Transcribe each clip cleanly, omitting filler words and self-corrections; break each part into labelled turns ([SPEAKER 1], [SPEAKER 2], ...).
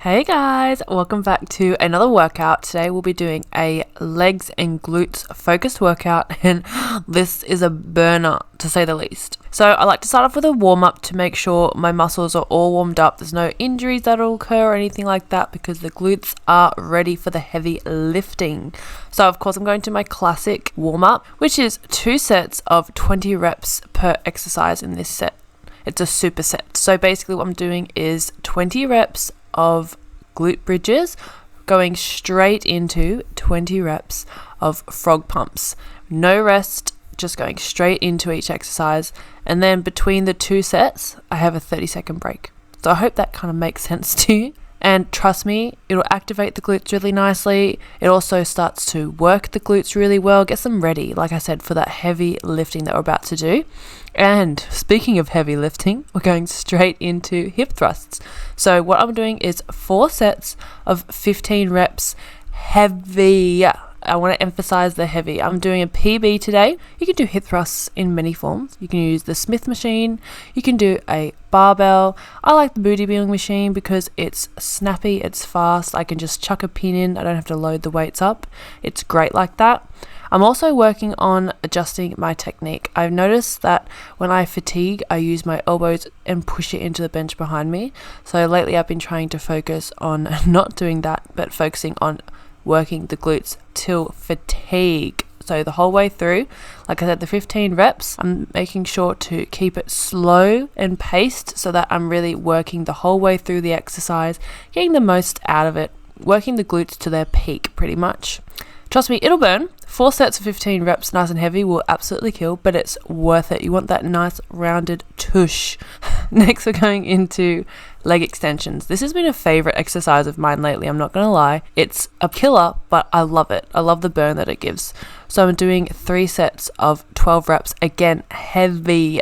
[SPEAKER 1] Hey guys, welcome back to another workout. Today we'll be doing a legs and glutes focused workout, and this is a burner to say the least. So I like to start off with a warm up to make sure my muscles are all warmed up. There's no injuries that'll occur or anything like that because the glutes are ready for the heavy lifting. So of course I'm going to my classic warm up, which is 2 sets of 20 reps per exercise in this set. It's a superset. So basically what I'm doing is 20 reps of glute bridges going straight into 20 reps of frog pumps. No rest, just going straight into each exercise. And then between the 2 sets, I have a 30-second break. So I hope that kind of makes sense to you. And trust me, it'll activate the glutes really nicely. It also starts to work the glutes really well, gets them ready, like I said, for that heavy lifting that we're about to do. And speaking of heavy lifting, we're going straight into hip thrusts. So what I'm doing is 4 sets of 15 reps heavy. I want to emphasize the heavy. I'm doing a PB today. You can do hip thrusts in many forms. You can use the Smith machine. You can do a barbell. I like the booty building machine because it's snappy, it's fast. I can just chuck a pin in. I don't have to load the weights up. It's great like that. I'm also working on adjusting my technique. I've noticed that when I fatigue, I use my elbows and push it into the bench behind me. So lately I've been trying to focus on not doing that, but focusing on working the glutes till fatigue. So the whole way through, like I said, the 15 reps, I'm making sure to keep it slow and paced so that I'm really working the whole way through the exercise, getting the most out of it, working the glutes to their peak pretty much. Trust me, it'll burn. 4 sets of 15 reps, nice and heavy, will absolutely kill, but it's worth it. You want that nice rounded tush. Next, we're going into leg extensions. This has been a favorite exercise of mine lately, I'm not going to lie. It's a killer, but I love it. I love the burn that it gives. So I'm doing 3 sets of 12 reps, again, heavy.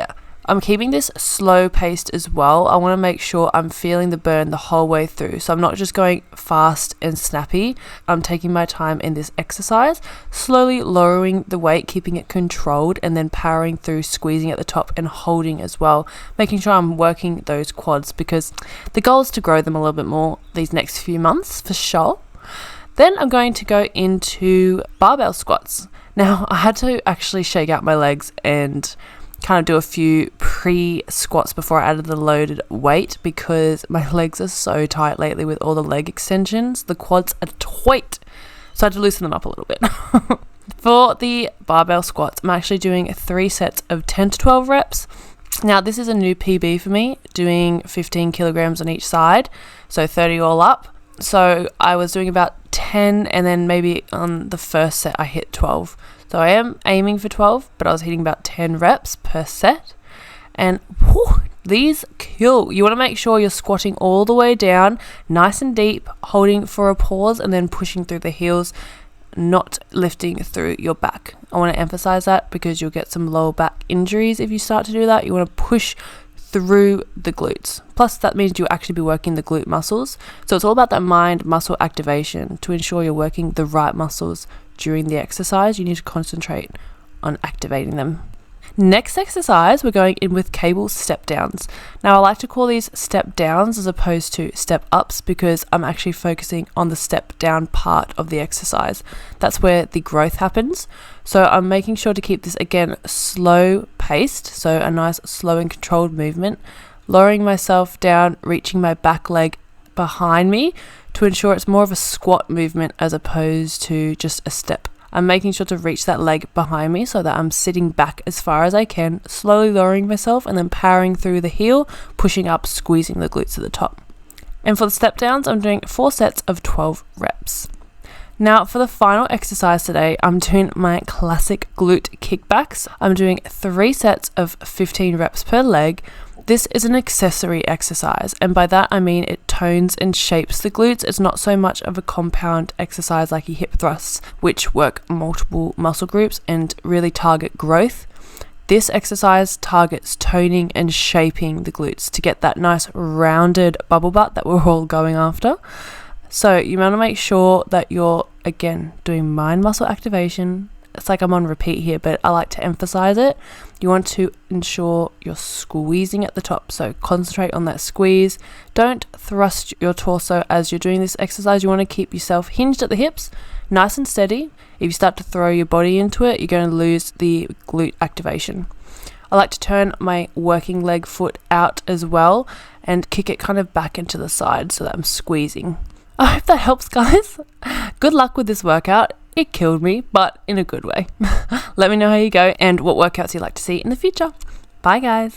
[SPEAKER 1] I'm keeping this slow paced as well. I want to make sure I'm feeling the burn the whole way through. So I'm not just going fast and snappy. I'm taking my time in this exercise, slowly lowering the weight, keeping it controlled, and then powering through, squeezing at the top and holding as well, making sure I'm working those quads because the goal is to grow them a little bit more these next few months for sure. Then I'm going to go into barbell squats. Now, I had to actually shake out my legs and kind of do a few pre-squats before I added the loaded weight because my legs are so tight lately with all the leg extensions. The quads are tight, so I had to loosen them up a little bit. For the barbell squats, I'm actually doing 3 sets of 10 to 12 reps. Now, this is a new PB for me, doing 15 kilograms on each side, so 30 all up. So I was doing about 10, and then maybe on the first set I hit 12. So I am aiming for 12, but I was hitting about 10 reps per set. And whew, these kill. You want to make sure you're squatting all the way down, nice and deep, holding for a pause, and then pushing through the heels, not lifting through your back. I want to emphasize that because you'll get some lower back injuries if you start to do that. You want to push through the glutes. Plus that means you'll actually be working the glute muscles. So it's all about that mind muscle activation to ensure you're working the right muscles during the exercise. You need to concentrate on activating them. Next exercise, we're going in with cable step downs. Now I like to call these step downs as opposed to step ups because I'm actually focusing on the step down part of the exercise. That's where the growth happens. So I'm making sure to keep this again slow paced, so a nice slow and controlled movement, lowering myself down, reaching my back leg behind me to ensure it's more of a squat movement as opposed to just a step. I'm making sure to reach that leg behind me so that I'm sitting back as far as I can, slowly lowering myself and then powering through the heel, pushing up, squeezing the glutes to the top. And for the step downs, I'm doing 4 sets of 12 reps. Now for the final exercise today, I'm doing my classic glute kickbacks. I'm doing 3 sets of 15 reps per leg. This is an accessory exercise, and by that I mean it tones and shapes the glutes. It's not so much of a compound exercise like your hip thrusts, which work multiple muscle groups and really target growth. This exercise targets toning and shaping the glutes to get that nice rounded bubble butt that we're all going after. So you want to make sure that you're, again, doing mind muscle activation, it's like I'm on repeat here, but I like to emphasize it. You want to ensure you're squeezing at the top, so concentrate on that squeeze. Don't thrust your torso as you're doing this exercise. You want to keep yourself hinged at the hips, nice and steady. If you start to throw your body into it, you're going to lose the glute activation. I like to turn my working leg foot out as well and kick it kind of back into the side so that I'm squeezing. I hope that helps, guys. Good luck with this workout. It killed me, but in a good way. Let me know how you go and what workouts you'd like to see in the future. Bye, guys.